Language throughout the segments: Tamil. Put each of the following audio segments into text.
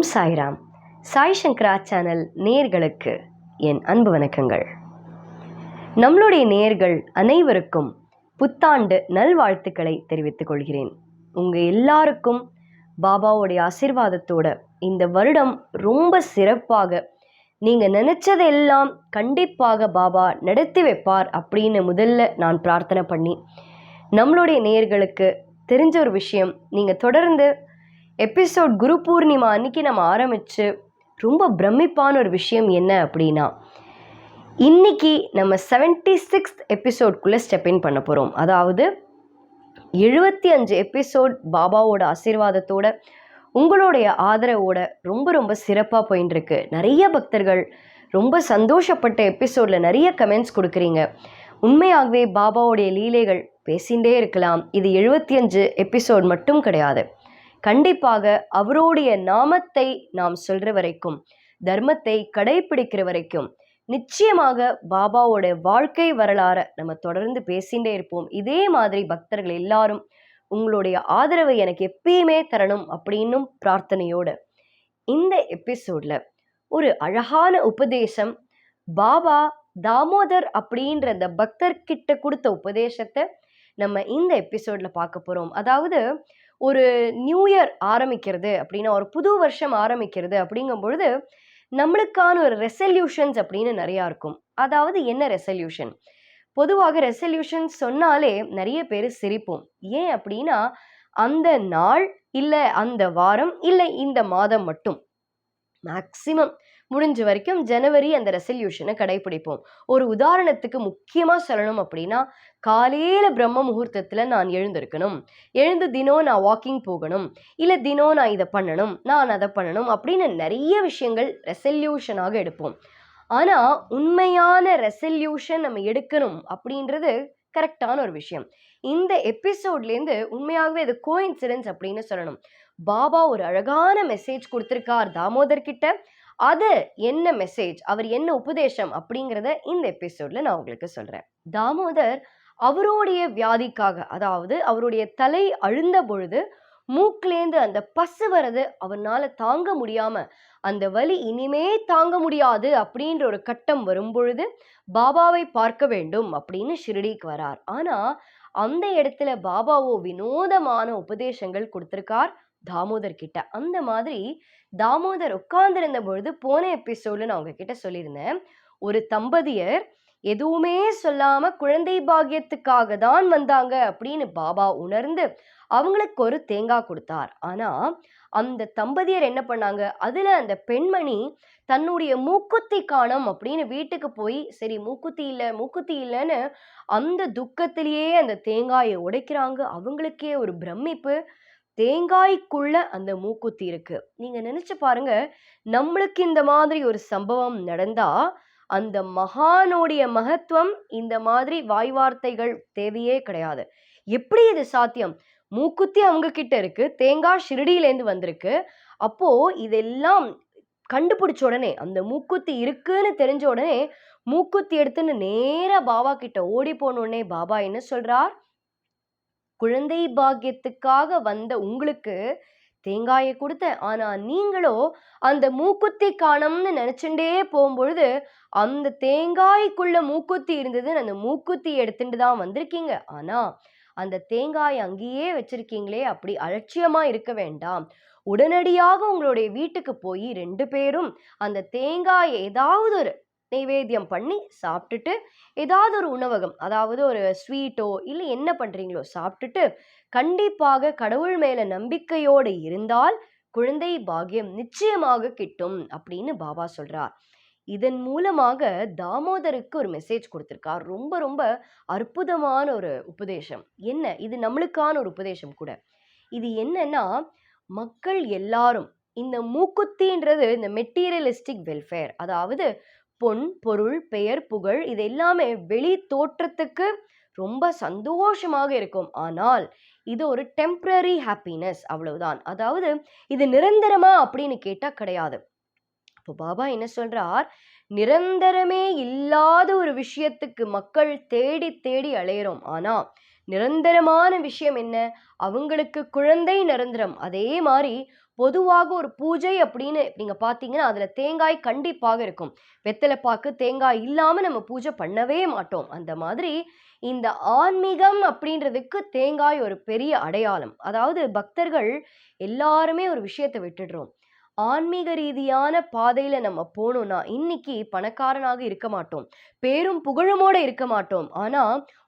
ஓம் சாய்ராம். சாய் சங்கரா சேனல் நேயர்களுக்கு என் அன்பு வணக்கங்கள். நம்மளுடைய நேயர்கள் அனைவருக்கும் புத்தாண்டு நல்வாழ்த்துக்களை தெரிவித்துக் கொள்கிறேன். உங்கள் எல்லாருக்கும் பாபாவுடைய ஆசீர்வாதத்தோட இந்த வருடம் ரொம்ப சிறப்பாக நீங்கள் நினச்சதெல்லாம் கண்டிப்பாக பாபா நடத்தி வைப்பார் அப்படின்னு முதல்ல நான் பிரார்த்தனை பண்ணி, நம்மளுடைய நேயர்களுக்கு தெரிஞ்ச ஒரு விஷயம், நீங்கள் தொடர்ந்து எபிசோட் குரு பூர்ணிமா அன்னைக்கு நம்ம ஆரம்பித்து ரொம்ப பிரமிப்பான ஒரு விஷயம் என்ன அப்படின்னா, இன்னைக்கு நம்ம 76th எபிசோட்குள்ளே ஸ்டெப் இன் பண்ண போகிறோம். அதாவது 75 எபிசோட் பாபாவோட ஆசீர்வாதத்தோட உங்களுடைய ஆதரவோட ரொம்ப ரொம்ப சிறப்பாக போயின்னு இருக்கு. நிறைய பக்தர்கள் ரொம்ப சந்தோஷப்பட்ட எபிசோடில் நிறைய கமெண்ட்ஸ் கொடுக்குறீங்க. உண்மையாகவே பாபாவுடைய லீலைகள் பேசிகிட்டே இருக்கலாம். இது 75 எபிசோட் மட்டும் கிடையாது. கண்டிப்பாக அவருடைய நாமத்தை நாம் சொல்கிற வரைக்கும், தர்மத்தை கடைபிடிக்கிற வரைக்கும் நிச்சயமாக பாபாவோட வாழ்க்கை வரலாறை நம்ம தொடர்ந்து பேசிகிட்டே இருப்போம். இதே மாதிரி பக்தர்கள் எல்லாரும் உங்களுடைய ஆதரவை எனக்கு எப்பயுமே தரணும் அப்படின்னும் பிரார்த்தனையோடு இந்த எபிசோடில் ஒரு அழகான உபதேசம், பாபா தாமோதர் அப்படின்ற அந்த பக்தர்கிட்ட கொடுத்த உபதேசத்தை நம்ம இந்த எபிசோடில் பார்க்க போகிறோம். அதாவது ஒரு நியூ இயர் ஆரம்பிக்கிறது அப்படின்னா, ஒரு புது வருஷம் ஆரம்பிக்கிறது அப்படிங்கும் பொழுது நம்மளுக்கான ஒரு ரெசல்யூஷன்ஸ் அப்படின்னு நிறையா இருக்கும். அதாவது என்ன ரெசல்யூஷன்? பொதுவாக ரெசல்யூஷன் சொன்னாலே நிறைய பேர் சிரிப்போம். ஏன் அப்படின்னா, அந்த நாள் இல்லை அந்த வாரம் இல்லை இந்த மாதம் மட்டும் மேக்சிமம் முடிஞ்ச வரைக்கும் ஜனவரி அந்த ரெசல்யூஷனை கடைபிடிப்போம். ஒரு உதாரணத்துக்கு முக்கியமாக சொல்லணும் அப்படின்னா, காலையில் பிரம்ம முகூர்த்தத்தில் நான் எழுந்திருக்கணும், எழுந்து தினம் நான் வாக்கிங் போகணும், இல்லை தினம் நான் இதை பண்ணணும், நான் அதை பண்ணணும் அப்படின்னு நிறைய விஷயங்கள் ரெசல்யூஷனாக எடுப்போம். ஆனால் உண்மையான ரெசல்யூஷன் நம்ம எடுக்கணும் அப்படின்றது கரெக்டான ஒரு விஷயம். இந்த எபிசோட்லேருந்து உண்மையாகவே அது கோஇன்சிடென்ஸ் அப்படின்னு சொல்லணும். பாபா ஒரு அழகான மெசேஜ் கொடுத்துருக்கார் தாமோதர் கிட்ட. அது என்ன மெசேஜ், அவர் என்ன உபதேசம் அப்படிங்கிறத இந்த எபிசோட்ல நான் உங்களுக்கு சொல்றேன். தாமோதர் அவருடைய வியாதிக்காக, அதாவது அவருடைய தலை அழுந்த பொழுது மூக்கிலேந்து அந்த பசு வர்றது அவனால தாங்க முடியாம, அந்த வலி இனிமே தாங்க முடியாது அப்படின்ற ஒரு கட்டம் வரும் பொழுது பாபாவை பார்க்க வேண்டும் அப்படின்னு ஷிரடிக்கு வரார். ஆனா அந்த இடத்துல பாபாவோ வினோதமான உபதேசங்கள் கொடுத்திருக்கார் தாமோதர் கிட்ட. அந்த மாதிரி தாமோதர் உட்கார்ந்திருந்த பொழுது போன எபிசோட்ல நான் உங்ககிட்ட சொல்லியிருந்தேன், ஒரு தம்பதியர் எதுவுமே சொல்லாம குழந்தை பாக்கியத்துக்காக தான் வந்தாங்க அப்படின்னு பாபா உணர்ந்து அவங்களுக்கு ஒரு தேங்காய் கொடுத்தார். ஆனா அந்த தம்பதியர் என்ன பண்ணாங்க, அதுல அந்த பெண்மணி தன்னுடைய மூக்குத்தி காணோம் அப்படின்னு வீட்டுக்கு போய், சரி மூக்குத்தி இல்லைன்னு அந்த துக்கத்திலேயே அந்த தேங்காயை உடைக்கிறாங்க. அவங்களுக்கே ஒரு பிரமிப்பு, தேங்காய்க்குள்ள அந்த மூக்குத்தி இருக்கு. நீங்க நினைச்சு பாருங்க, நம்மளுக்கு இந்த மாதிரி ஒரு சம்பவம் நடந்தா அந்த மகானுடைய மகத்துவம், இந்த மாதிரி வாய் வார்த்தைகள் தேவையே கிடையாது. எப்படி இது சாத்தியம்? மூக்குத்தி அவங்க கிட்ட இருக்கு, தேங்காய் ஷிரடியிலேருந்து வந்திருக்கு. அப்போ இதெல்லாம் கண்டுபிடிச்ச உடனே, அந்த மூக்குத்தி இருக்குன்னு தெரிஞ்ச உடனே மூக்குத்தி எடுத்துன்னு நேரா பாபா கிட்ட ஓடி போன உடனே பாபா என்ன சொல்றார், குழந்தை பாக்கியத்துக்காக வந்த உங்களுக்கு தேங்காயை கொடுத்தேன், ஆனா நீங்களோ அந்த மூக்குத்தி காணோம்னு நினைச்சுட்டே போகும்பொழுது அந்த தேங்காய்க்குள்ள மூக்குத்தி இருந்தது, அந்த மூக்குத்தி எடுத்துட்டு தான் வந்திருக்கீங்க. ஆனா அந்த தேங்காய் அங்கேயே வச்சிருக்கீங்களே, அப்படி அலட்சியமா இருக்க வேண்டாம். உடனடியாக உங்களுடைய வீட்டுக்கு போய் 2 பேரும் அந்த தேங்காய் ஏதாவது ஒரு நைவேத்தியம் பண்ணி சாப்பிட்டுட்டு, ஏதாவது ஒரு உணவகம், அதாவது ஒரு ஸ்வீட்டோ இல்லை என்ன பண்றீங்களோ சாப்பிட்டுட்டு, கண்டிப்பாக கடவுள் மேல நம்பிக்கையோடு இருந்தால் குழந்தை பாக்கியம் நிச்சயமாக கிட்டும் அப்படின்னு பாபா சொல்றார். இதன் மூலமாக தாமோதருக்கு ஒரு மெசேஜ் கொடுத்திருக்கார். ரொம்ப ரொம்ப அற்புதமான ஒரு உபதேசம். என்ன இது? நம்மளுக்கான ஒரு உபதேசம் கூட. இது என்னன்னா, மக்கள் எல்லாரும் இந்த மூக்குத்தின்றது இந்த மெட்டீரியலிஸ்டிக் வெல்ஃபேர், அதாவது பொன் பொருள் பெயர் புகழ் இது எல்லாமே வெளி தோற்றத்துக்கு ரொம்ப சந்தோஷமாக இருக்கும். ஆனால் இது ஒரு டெம்பரரி ஹாப்பினஸ், அவ்வளவுதான். அதாவது இது நிரந்தரமா அப்படின்னு கேட்டா கிடையாது. அப்போ பாபா என்ன சொல்றார், நிரந்தரமே இல்லாத ஒரு விஷயத்துக்கு மக்கள் தேடி தேடி அலையிறோம். ஆனா நிரந்தரமான விஷயம் என்ன? அவங்களுக்கு குழந்தை நிரந்தரம். அதே மாதிரி பொதுவாக ஒரு பூஜை அப்படின்னு நீங்க பார்த்தீங்கன்னா, அதுல தேங்காய் கண்டிப்பாக இருக்கும். வெத்தலை பாக்கு, தேங்காய் இல்லாம நம்ம பூஜை பண்ணவே மாட்டோம். அந்த மாதிரி இந்த ஆன்மீகம் அப்படின்றதுக்கு தேங்காய் ஒரு பெரிய அடையாளம். அதாவது பக்தர்கள் எல்லாருமே ஒரு விஷயத்த விட்டுடுறோம். ஆன்மீக ரீதியான பாதையில நம்ம போனோம்னா, இன்னைக்கு பணக்காரனாக இருக்க மாட்டோம். பேரும் புகழுமோட இருக்க மாட்டோம். ஆனா,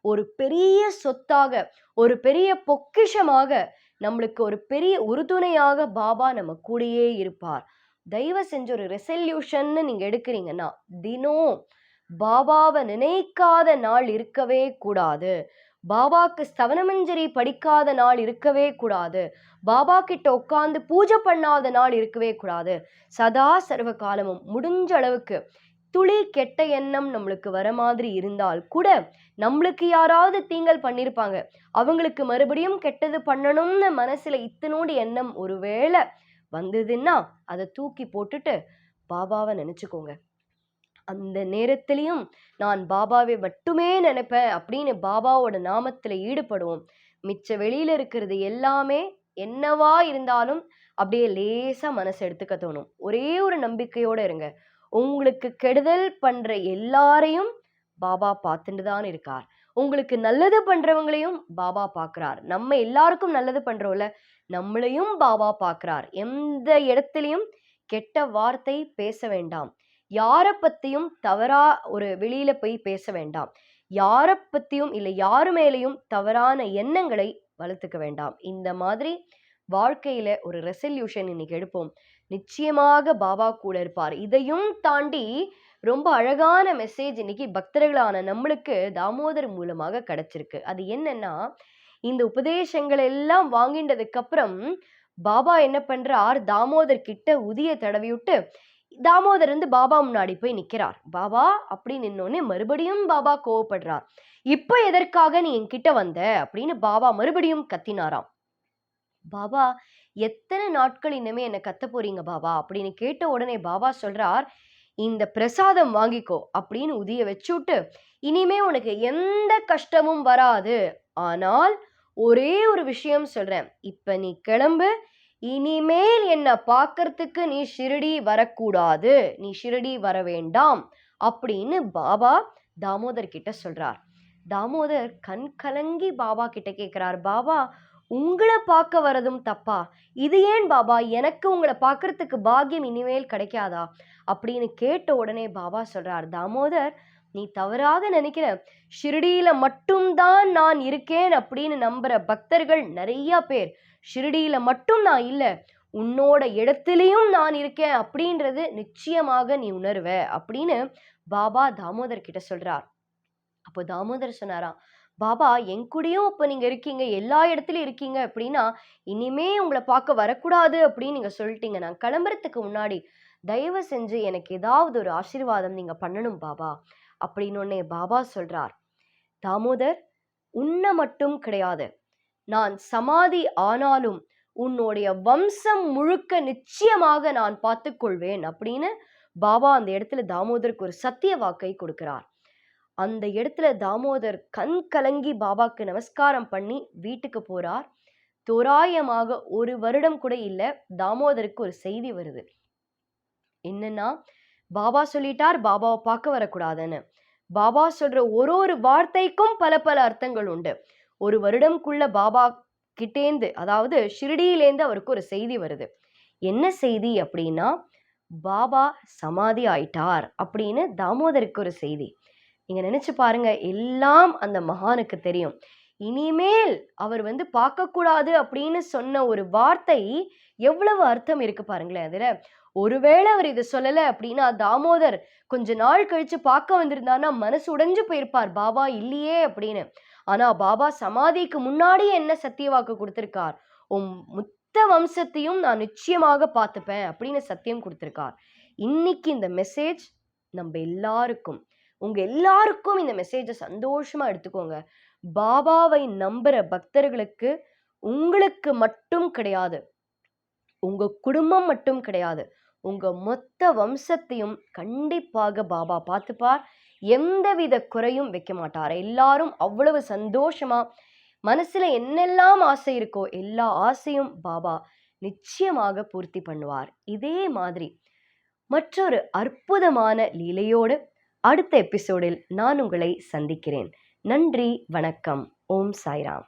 ஒரு பெரிய சொத்தாக, ஒரு பெரிய பொக்கிஷமாக, நம்மளுக்கு ஒரு பெரிய உறுதுணையாக பாபா நம்ம கூடயே இருப்பார். தயவு செஞ்சு ஒரு ரெசல்யூஷன்னு நீங்க எடுக்கிறீங்கன்னா, தினம் பாபாவ நினைக்காத நாள் இருக்கவே கூடாது. பாபாக்கு ஸ்தவனமஞ்சரி படிக்காத நாள் இருக்கவே கூடாது. பாபா கிட்ட உட்கார்ந்து பூஜை பண்ணாத நாள் இருக்கவே கூடாது. சதா சர்வ காலமும் முடிஞ்ச அளவுக்கு துளி கெட்ட எண்ணம் நம்மளுக்கு வர மாதிரி இருந்தால் கூட, நம்மளுக்கு யாராவது தீங்கல் பண்ணிருப்பாங்க, அவங்களுக்கு மறுபடியும் கெட்டது பண்ணணும்னு மனசுல இத்தனோடு எண்ணம் ஒருவேளை வந்ததுன்னா அதை தூக்கி போட்டுட்டு பாபாவை நினைச்சுக்கோங்க. அந்த நேரத்திலையும் நான் பாபாவை மட்டுமே நினைப்பேன் அப்படின்னு பாபாவோட நாமத்துல ஈடுபடுவோம். மிச்ச வெளியில இருக்கிறது எல்லாமே என்னவா இருந்தாலும் அப்படியே லேசா மனசு எடுத்துக்க தோணும். ஒரே ஒரு நம்பிக்கையோட இருங்க. உங்களுக்கு கெடுதல் பண்ற எல்லாரையும் பாபா பார்த்துட்டு தான் இருக்கார். உங்களுக்கு நல்லது பண்றவங்களையும் பாபா பார்க்கிறார். நம்ம எல்லாருக்கும் நல்லது பண்றோம்ல, நம்மளையும் பாபா பார்க்கிறார். எந்த இடத்துலையும் கெட்ட வார்த்தை பேச வேண்டாம். யாரை பத்தியும் தவறா ஒரு வெளியில போய் பேச வேண்டாம். யாரை பத்தியும் இல்லை யாரு மேலேயும் தவறான எண்ணங்களை வளர்த்துக்க வேண்டாம். இந்த மாதிரி வாழ்க்கையில ஒரு ரெசல்யூஷன் இன்னைக்கு எடுப்போம். நிச்சயமாக பாபா கூட இருப்பார். இதையும் தாண்டி ரொம்ப அழகான மெசேஜ் இன்னைக்கு பக்தர்களான நம்மளுக்கு தாமோதர் மூலமாக கிடைச்சிருக்கு. அது என்னன்னா, இந்த உபதேசங்கள் எல்லாம் வாங்கின்றதுக்கு அப்புறம் பாபா என்ன பண்றார், தாமோதர் கிட்ட உதிய தடவி விட்டு தாமோதர் வந்து பாபா முன்னாடி போய் நிக்கிறார். பாபா அப்படி நின்னோடனே மறுபடியும் பாபா கோவப்படுறார். இப்ப எதற்காக நீ என்கிட்ட வந்த அப்படின்னு பாபா மறுபடியும் கத்தினாராம். பாபா, எத்தனை நாட்கள் இனிமே என்ன கத்த போறீங்க பாபா அப்படின்னு கேட்ட உடனே பாபா சொல்றார், இந்த பிரசாதம் வாங்கிக்கோ அப்படின்னு உதிய வச்சுட்டு, இனிமே உனக்கு எந்த கஷ்டமும் வராது. ஆனால் ஒரே ஒரு விஷயம் சொல்றேன், இப்ப நீ கிளம்பு. இனிமேல் என்ன பார்க்கறதுக்கு நீ ஷிரடி வரக்கூடாது, நீ ஷிரடி வர வேண்டாம் அப்படின்னு பாபா தாமோதர் கிட்ட சொல்றார். தாமோதர் கண் கலங்கி பாபா கிட்ட கேட்கிறார், பாபா உங்களை பார்க்க வரதும் தப்பா? இது ஏன் பாபா, எனக்கு உங்களை பார்க்கறதுக்கு பாக்கியம் இனிமேல் கிடைக்காதா அப்படின்னு கேட்ட உடனே பாபா சொல்றார், தாமோதர் நீ தவறாக நினைக்கிற. ஷிரடியில மட்டும்தான் நான் இருக்கேன் அப்படின்னு நம்புற பக்தர்கள் நிறைய பேர். ஷிரடியில மட்டும் நான் இல்லை, உன்னோட இடத்துலையும் நான் இருக்கேன் அப்படின்றது நிச்சயமாக நீ உணர்வ அப்படின்னு பாபா தாமோதர் கிட்ட சொல்றார். அப்போ தாமோதர் சொன்னாராம், பாபா என் கூடயும் அப்ப நீங்க இருக்கீங்க, எல்லா இடத்துலயும் இருக்கீங்க அப்படின்னா இனிமே உங்களை பார்க்க வரக்கூடாது அப்படின்னு நீங்க சொல்லிட்டீங்க. நான் கிளம்புறதுக்கு முன்னாடி தயவு செஞ்சு எனக்கு ஏதாவது ஒரு ஆசீர்வாதம் நீங்க பண்ணணும் பாபா அப்படின்னு பாபா சொல்றார், தாமோதர் உன்னை மட்டும் கிடையாது, நான் சமாதி ஆனாலும் உன்னுடைய வம்சம் முழுக்க நிச்சயமாக நான் பார்த்துக் கொள்வேன் அப்படின்னு பாபா அந்த இடத்துல தாமோதருக்கு ஒரு சத்திய வாக்கை கொடுக்கிறார். அந்த இடத்துல தாமோதர் கண் கலங்கி பாபாக்கு நமஸ்காரம் பண்ணி வீட்டுக்கு போறார். தோராயமாக 1 வருடம் கூட இல்லை, தாமோதருக்கு ஒரு செய்தி வருது. என்னன்னா, பாபா சொல்லிட்டார் பாபாவை பார்க்க வரக்கூடாதுன்னு. பாபா சொல்ற ஒரு வார்த்தைக்கும் பல பல அர்த்தங்கள் உண்டு. 1 வருடம்குள்ள பாபா கிட்டேந்து, அதாவது ஷிரடியிலேந்து அவருக்கு ஒரு செய்தி வருது. என்ன செய்தி அப்படின்னா, பாபா சமாதி ஆயிட்டார் அப்படின்னு தாமோதருக்கு ஒரு செய்தி. நீங்க நினைச்சு பாருங்க, எல்லாம் அந்த மகானுக்கு தெரியும். இனிமேல் அவர் வந்து பார்க்கக்கூடாது அப்படின்னு சொன்ன ஒரு வார்த்தை எவ்வளவு அர்த்தம் இருக்கு பாருங்களேன் அதுல. ஒருவேளை அவர் இதை சொல்லல அப்படின்னா தாமோதர் கொஞ்ச நாள் கழிச்சு பார்க்க வந்திருந்தான்னா மனசு உடைஞ்சு போயிருப்பார், பாபா இல்லையே அப்படின்னு. ஆனா பாபா சமாதிக்கு முன்னாடியே என்ன சத்திய வாக்கு கொடுத்திருக்கார், உன் மொத்த வம்சத்தையும் நான் நிச்சயமாக பார்த்துப்பேன் அப்படின்னு சத்தியம் கொடுத்திருக்கார். இன்னைக்கு இந்த மெசேஜ் நம்ம எல்லாருக்கும், உங்க எல்லாருக்கும் இந்த மெசேஜை சந்தோஷமா எடுத்துக்கோங்க. பாபாவை நம்புற பக்தர்களுக்கு உங்களுக்கு மட்டும் கிடையாது, உங்க குடும்பம் மட்டும் கிடையாது, உங்க மொத்த வம்சத்தையும் கண்டிப்பாக பாபா பார்த்துப்பார். எந்தவித குறையும் வைக்க மாட்டார். எல்லாரும் அவ்வளவு சந்தோஷமா மனசுல என்னெல்லாம் ஆசை இருக்கோ எல்லா ஆசையும் பாபா நிச்சயமாக பூர்த்தி பண்ணுவார். இதே மாதிரி மற்றொரு அற்புதமான லீலையோடு அடுத்த எபிசோடில் நான் உங்களை சந்திக்கிறேன். நன்றி, வணக்கம். ஓம் சாய்ராம்.